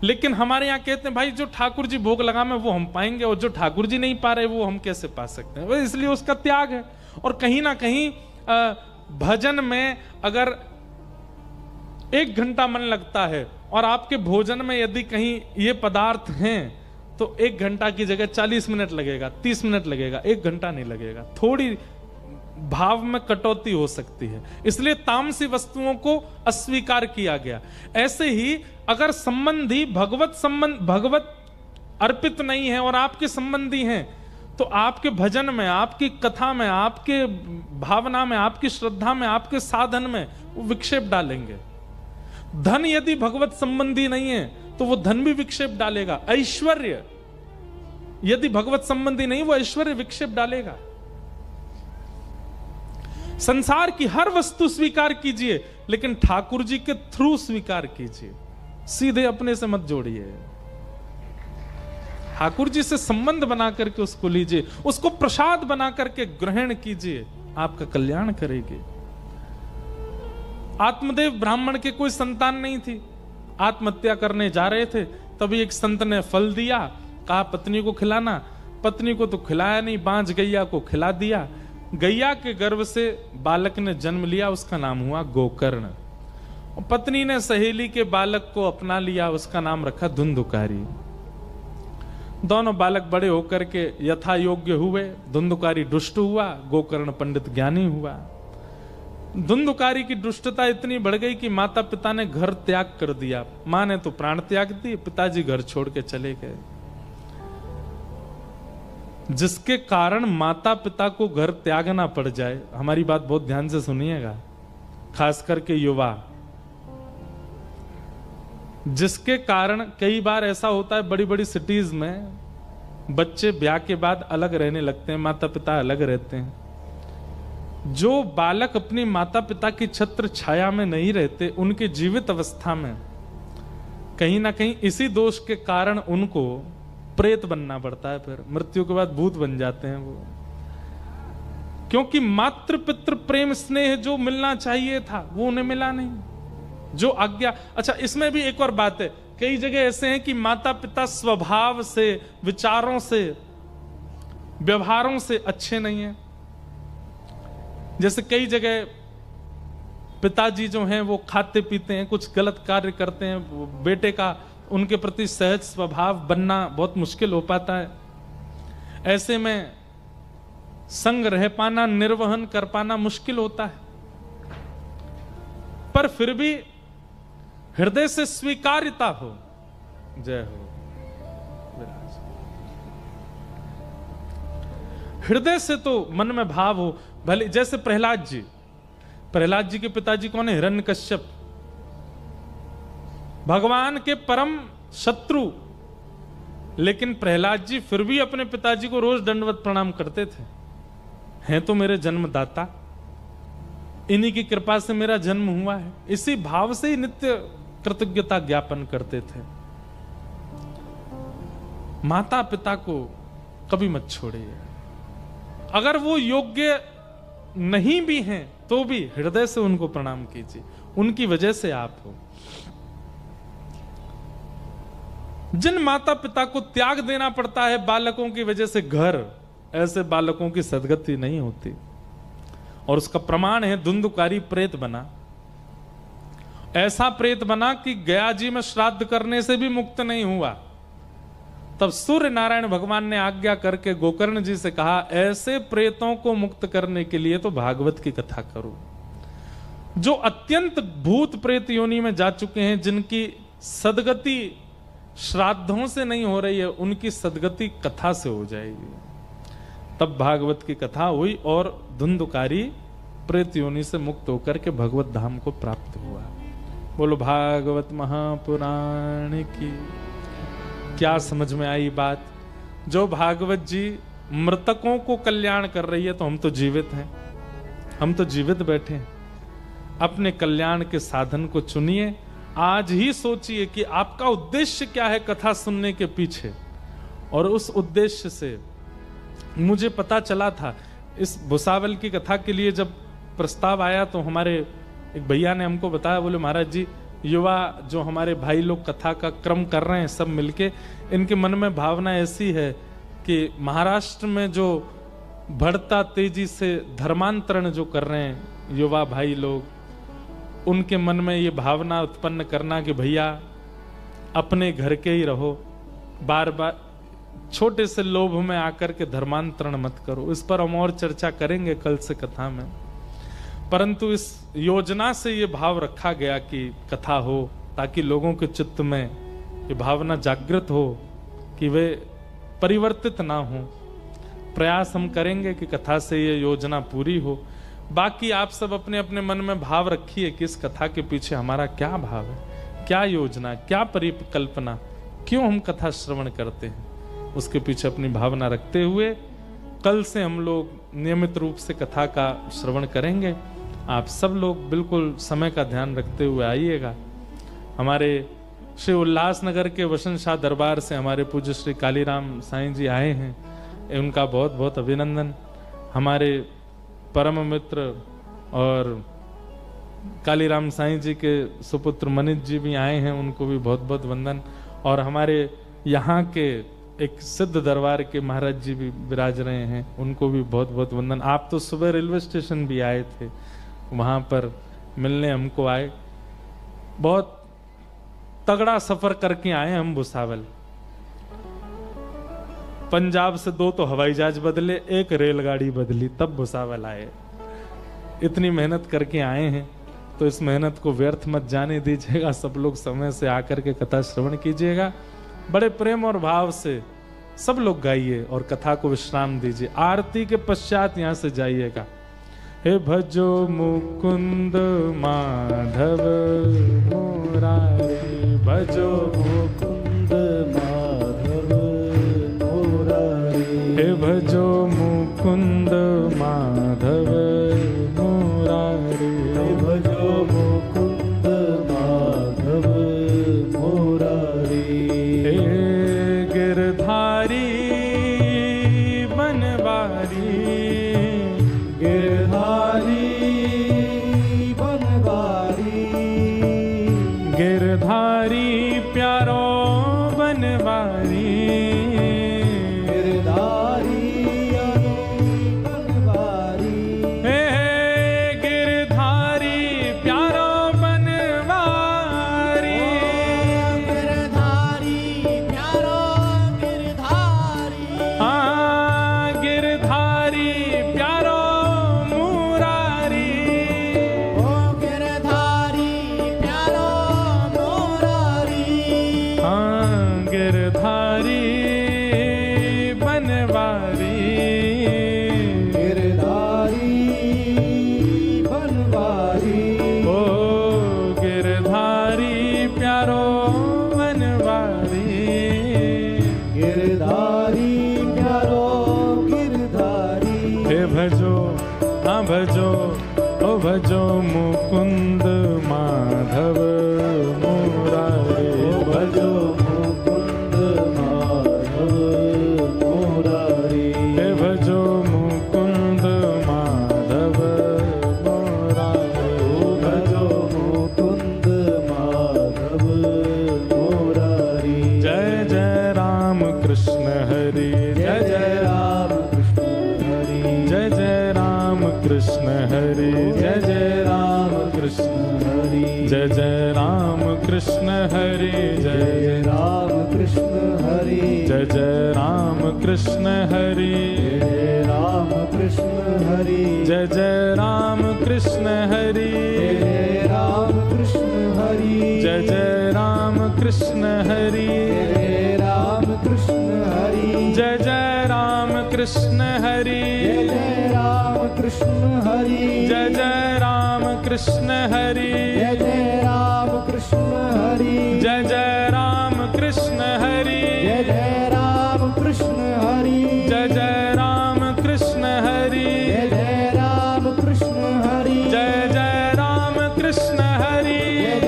लेकिन हमारे यहां कहते हैं भाई जो ठाकुर जी भोग लगा में वो हम पाएंगे, और जो ठाकुर जी नहीं पा रहे वो हम कैसे पा सकते हैं? वो इसलिए उसका त्याग है। और कहीं ना कहीं भजन में अगर 1 घंटा मन लगता है और आपके भोजन में यदि कहीं ये पदार्थ हैं तो 1 घंटा की जगह 40 मिनट लगेगा, 30 मिनट लगेगा, 1 घंटा नहीं लगेगा। थोड़ी भाव में कटौती हो सकती है, इसलिए तामसी वस्तुओं को अस्वीकार किया गया। ऐसे ही अगर संबंधी भगवत अर्पित नहीं है और आपके संबंधी हैं तो आपके भजन में, आपकी कथा में, आपके भावना में, आपकी श्रद्धा में, आपके साधन में वो विक्षेप डालेंगे। धन यदि भगवत संबंधी नहीं है तो वो धन भी विक्षेप डालेगा। ऐश्वर्य यदि भगवत संबंधी नहीं, वो ऐश्वर्य विक्षेप डालेगा। संसार की हर वस्तु स्वीकार कीजिए, लेकिन ठाकुर जी के थ्रू स्वीकार कीजिए, सीधे अपने से मत जोड़िए। ठाकुर जी से संबंध बना करके उसको लीजिए, उसको प्रसाद बना करके ग्रहण कीजिए, आपका कल्याण करेगी। आत्मदेव ब्राह्मण के कोई संतान नहीं थी, आत्महत्या करने जा रहे थे, तभी एक संत ने फल दिया, कहा पत्नी को खिलाना। पत्नी को तो खिलाया नहीं, बांझ गैया को खिला दिया। गैया के गर्भ से बालक ने जन्म लिया, उसका नाम हुआ गोकर्ण। और पत्नी ने सहेली के बालक को अपना लिया, उसका नाम रखा धुंधुकारी। दोनों बालक बड़े होकर के यथा योग्य हुए। धुंधुकारी दुष्ट हुआ, गोकर्ण पंडित ज्ञानी हुआ। धुंधुकारी की दुष्टता इतनी बढ़ गई कि माता पिता ने घर त्याग कर दिया। मां ने तो प्राण त्याग दिए, पिताजी घर छोड़ के चले गए। जिसके कारण माता पिता को घर त्यागना पड़ जाए, हमारी बात बहुत ध्यान से सुनिएगा, खास करके युवा, जिसके कारण कई बार ऐसा होता है बड़ी बड़ी सिटीज में बच्चे ब्याह के बाद अलग रहने लगते हैं, माता पिता अलग रहते हैं। जो बालक अपनी माता पिता की छत्र छाया में नहीं रहते, उनके जीवित अवस्था में कहीं ना कहीं इसी दोष के कारण उनको प्रेत बनना पड़ता है, फिर मृत्यु के बाद भूत बन जाते हैं वो। क्योंकि मातृ पितृ प्रेम स्नेह जो मिलना चाहिए था वो उन्हें मिला नहीं, जो आज्ञा। अच्छा, इसमें भी एक और बात है, कई जगह ऐसे हैं कि माता पिता स्वभाव से, विचारों से, व्यवहारों से अच्छे नहीं है। जैसे कई जगह पिताजी जो हैं वो खाते पीते हैं, कुछ गलत कार्य करते हैं, बेटे का उनके प्रति सहज स्वभाव बनना बहुत मुश्किल हो पाता है। ऐसे में संग रह पाना, निर्वहन कर पाना मुश्किल होता है। पर फिर भी हृदय से स्वीकार्यता हो। जय हो। हृदय से तो मन में भाव हो। भले जैसे प्रहलाद जी के पिताजी कौन है? हिरण्यकश्यप, भगवान के परम शत्रु। लेकिन प्रहलाद जी फिर भी अपने पिताजी को रोज दंडवत प्रणाम करते थे। हैं तो मेरे जन्मदाता, इन्हीं की कृपा से मेरा जन्म हुआ है। इसी भाव से ही नित्य कृतज्ञता ज्ञापन करते थे। माता पिता को कभी मत छोड़िए। अगर वो योग्य नहीं भी हैं तो भी हृदय से उनको प्रणाम कीजिए, उनकी वजह से आप हो। जिन माता पिता को त्याग देना पड़ता है बालकों की वजह से घर, ऐसे बालकों की सदगति नहीं होती। और उसका प्रमाण है धुंधुकारी प्रेत बना, ऐसा प्रेत बना कि गया जी में श्राद्ध करने से भी मुक्त नहीं हुआ। तब सूर्य नारायण भगवान ने आज्ञा करके गोकर्ण जी से कहा, ऐसे प्रेतों को मुक्त करने के लिए तो भागवत की कथा करो। जो अत्यंत भूत प्रेत योनि में जा चुके हैं, जिनकी सदगति श्राद्धों से नहीं हो रही है, उनकी सदगति कथा से हो जाएगी। तब भागवत की कथा हुई और धुंधुकारी प्रेत योनि से मुक्त होकर के भगवत धाम को प्राप्त हुआ। बोलो भागवत महापुराण की। क्या समझ में आई बात? जो भागवत जी मृतकों को कल्याण कर रही है, तो हम तो जीवित हैं, हम तो जीवित बैठे हैं। अपने कल्याण के साधन को चुनिए। आज ही सोचिए कि आपका उद्देश्य क्या है कथा सुनने के पीछे। और उस उद्देश्य से मुझे पता चला था, इस भुसावल की कथा के लिए जब प्रस्ताव आया तो हमारे एक भैया ने हमको बताया, बोले महाराज जी, युवा जो हमारे भाई लोग कथा का क्रम कर रहे हैं सब मिलके, इनके मन में भावना ऐसी है कि महाराष्ट्र में जो बढ़ता तेजी से धर्मांतरण जो कर रहे हैं युवा भाई लोग, उनके मन में ये भावना उत्पन्न करना कि भैया अपने घर के ही रहो, बार बार छोटे से लोभ में आकर के धर्मांतरण मत करो। इस पर हम और चर्चा करेंगे कल से कथा में। परंतु इस योजना से ये भाव रखा गया कि कथा हो, ताकि लोगों के चित्त में ये भावना जागृत हो कि वे परिवर्तित ना हो। प्रयास हम करेंगे कि कथा से ये योजना पूरी हो। बाकी आप सब अपने अपने मन में भाव रखिए कि इस कथा के पीछे हमारा क्या भाव है, क्या योजना, क्या परिकल्पना, क्यों हम कथा श्रवण करते हैं। उसके पीछे अपनी भावना रखते हुए कल से हम लोग नियमित रूप से कथा का श्रवण करेंगे। आप सब लोग बिल्कुल समय का ध्यान रखते हुए आइएगा। हमारे श्री उल्लासनगर के वसंत शाह दरबार से हमारे पूज्य श्री कालीराम साईं जी आए हैं, उनका बहुत बहुत अभिनंदन। हमारे परम मित्र और कालीराम साईं जी के सुपुत्र मनीष जी भी आए हैं, उनको भी बहुत बहुत वंदन। और हमारे यहाँ के एक सिद्ध दरबार के महाराज जी भी विराज रहे हैं, उनको भी बहुत बहुत वंदन। आप तो सुबह रेलवे स्टेशन भी आए थे, वहां पर मिलने हमको आए। बहुत तगड़ा सफर करके आए हम भुसावल। पंजाब से 2 तो हवाई जहाज बदले, 1 रेलगाड़ी बदली, तब भुसावल आए। इतनी मेहनत करके आए हैं, तो इस मेहनत को व्यर्थ मत जाने दीजिएगा। सब लोग समय से आकर के कथा श्रवण कीजिएगा। बड़े प्रेम और भाव से सब लोग गाइए और कथा को विश्राम दीजिए। आरती के पश्चात यहाँ से जाइएगा। हे भजो मुकुंद माधव मुरारी, भजो मुकुंद माधव मुरारी, हे भजो मुकुंद माधव मुरारी, हे भजो मुकुंद माधव मुरारी। हे गिरधारी बनवारी, गिरधारी बनवारी, गिरधारी प्यारो बनवारी, गिरधारी बनवारी, हे गिरधारी प्यारो बनवारी, गिरधारी प्यारो गिरधारी, हाँ गिरधारी प्यारो मुरारी, ओ गिरधारी प्यारो मुरारी, हाँ गिरधारी बनवारी, गिरधारी बनवारी, ओ गिरधारी प्यारो बनवारी, गिरधारी प्यारो गिरधारी। हे भजो, हाँ भजो, ओ भजो मुकुंद माधव मुरारी, ओ भजो मुकुंद माधव जय जय राम कृष्ण हरि, जय जय राम कृष्ण हरि, जय जय राम कृष्ण हरि, जय जय राम कृष्ण हरि, जय राम कृष्ण हरि, जय जय राम कृष्ण हरि, जय राम कृष्ण हरि, जय जय राम कृष्ण हरि, जय राम कृष्ण हरि, जय जय राम कृष्ण हरि, जय राम कृष्ण हरि, जय जय राम कृष्ण हरि, जय जय राम कृष्ण हरि, जय जय राम कृष्ण हरि, जय जय राम कृष्ण हरि, जय जय राम कृष्ण हरि, जय जय राम कृष्ण हरि, जय जय राम कृष्ण हरि, जय जय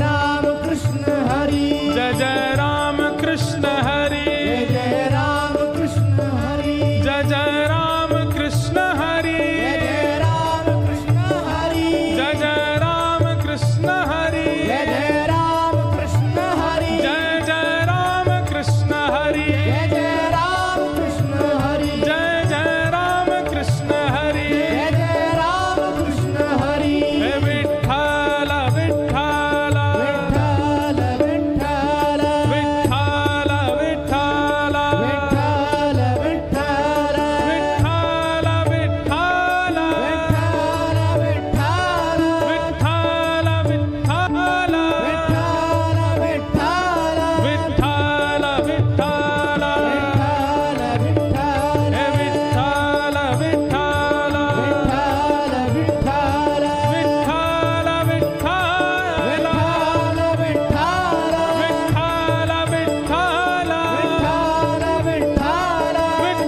राम कृष्ण हरि, जय जय राम कृष्ण हरि, जय जय राम कृष्ण हरि, जय जय राम कृष्ण हरि, जय जय राम कृष्ण हरि, जय जय राम कृष्ण हरि, जय जय राम कृष्ण हरि, जय जय राम कृष्ण हरि, जय जय राम कृष्ण हरि, जय जय राम कृष्ण हरि, जय जय राम कृष्ण हरि, हे विठ्ठल विठ्ठल विठ्ठल विठ्ठल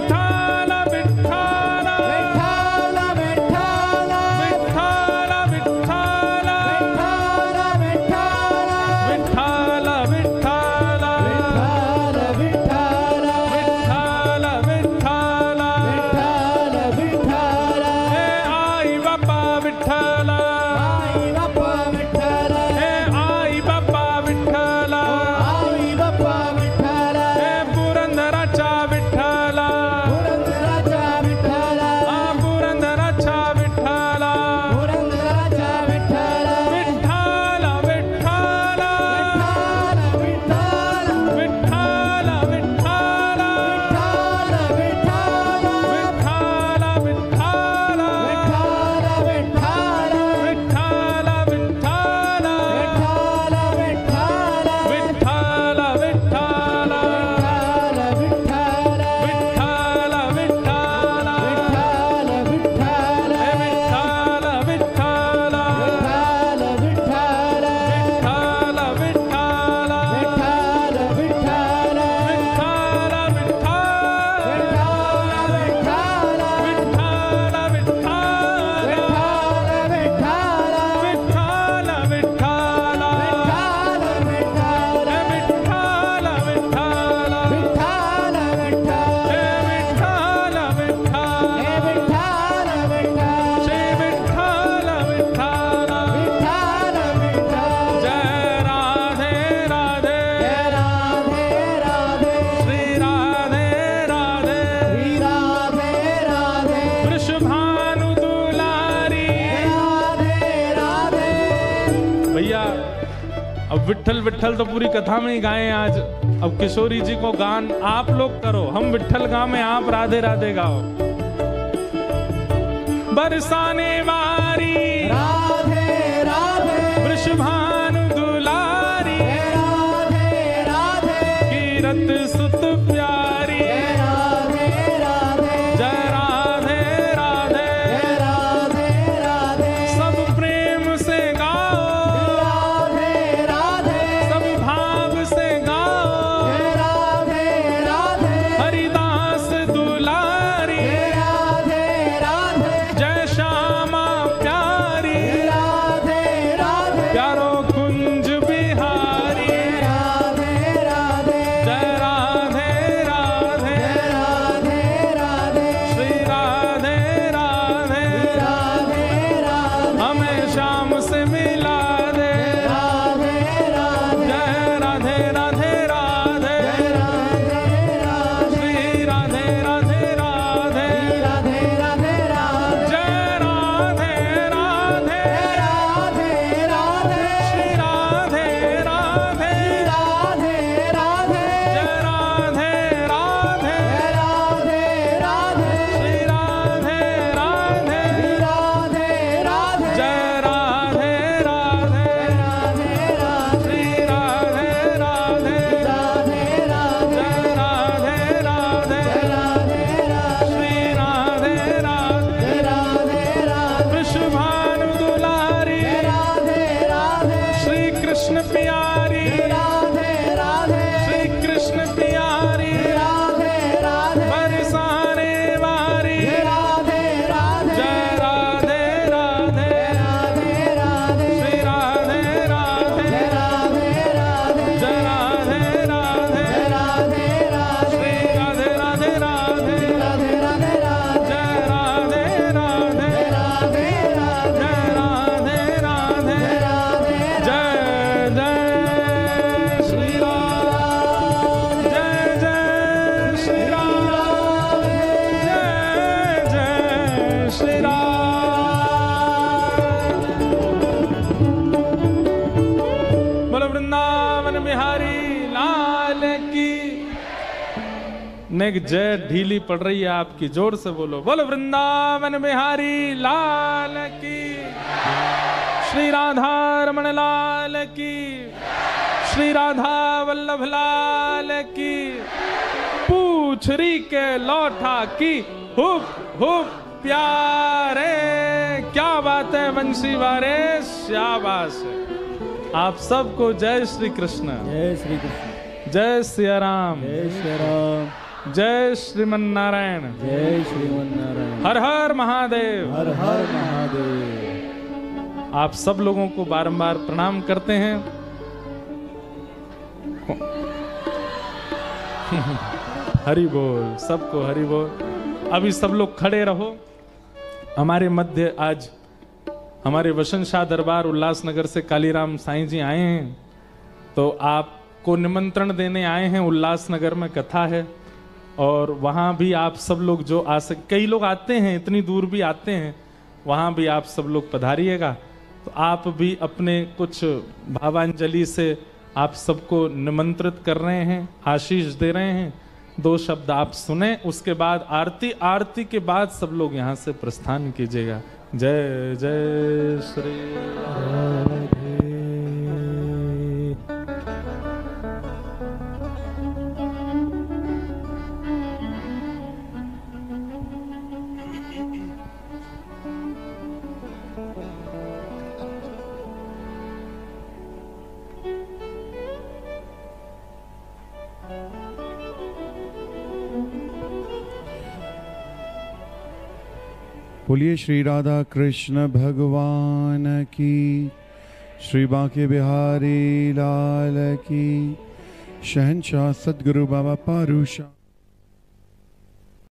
विठ्ठल विठ्ठल विठ्ठल विठ्ठल विठ्ठल विठ्ठल विठ्ठल विठ्ठल विठ्ठल अब विट्ठल विट्ठल तो पूरी कथा में ही गाएं आज। अब किशोरी जी को गान आप लोग करो, हम विट्ठल गावे, आप राधे राधे गाओ। बरसाने वारी राधे राधे वृषभानु दुलारी, राधे राधे कीरत सुत प्यारी, राधे राधे जय राधे राधे, राधे राधे सब प्रेम से गाओ, राधे राधे सब भाव से गाओ, राधे राधे हरिदास दुलारी, राधे राधे जय श्यामा प्यारी। नेक जय ढीली पड़ रही है आपकी, जोर से बोलो। बोलो वृंदावन बिहारी लाल की, श्री राधा रमण लाल की, श्री राधा वल्लभ लाल की, पूछरी के लौठा की हुप हुप प्यारे। क्या बात है बंसी वारे, शाबाश है। आप सबको जय श्री कृष्ण, जय श्री कृष्ण, जय सिया राम, जय श्री राम, जय श्रीमन नारायण, जय श्रीमन नारायण, हर हर महादेव, हर हर महादेव। आप सब लोगों को बारंबार प्रणाम करते हैं। हरि बोल, सबको हरि बोल। अभी सब लोग खड़े रहो। हमारे मध्य आज हमारे वसंत शाह दरबार उल्लासनगर से कालीराम साईं जी आए हैं, तो आपको निमंत्रण देने आए हैं। उल्लासनगर में कथा है और वहाँ भी आप सब लोग जो आ सके, कई लोग आते हैं, इतनी दूर भी आते हैं, वहाँ भी आप सब लोग पधारिएगा। तो आप भी अपने कुछ भावांजलि से आप सबको निमंत्रित कर रहे हैं, आशीष दे रहे हैं। 2 शब्द आप सुने, उसके बाद आरती, आरती के बाद सब लोग यहाँ से प्रस्थान कीजिएगा। जय जय श्री राधे। बोलिए श्री राधा कृष्ण भगवान की, श्री बांके बिहारी लाल की, शहंशाह सदगुरु बाबा पारूशा।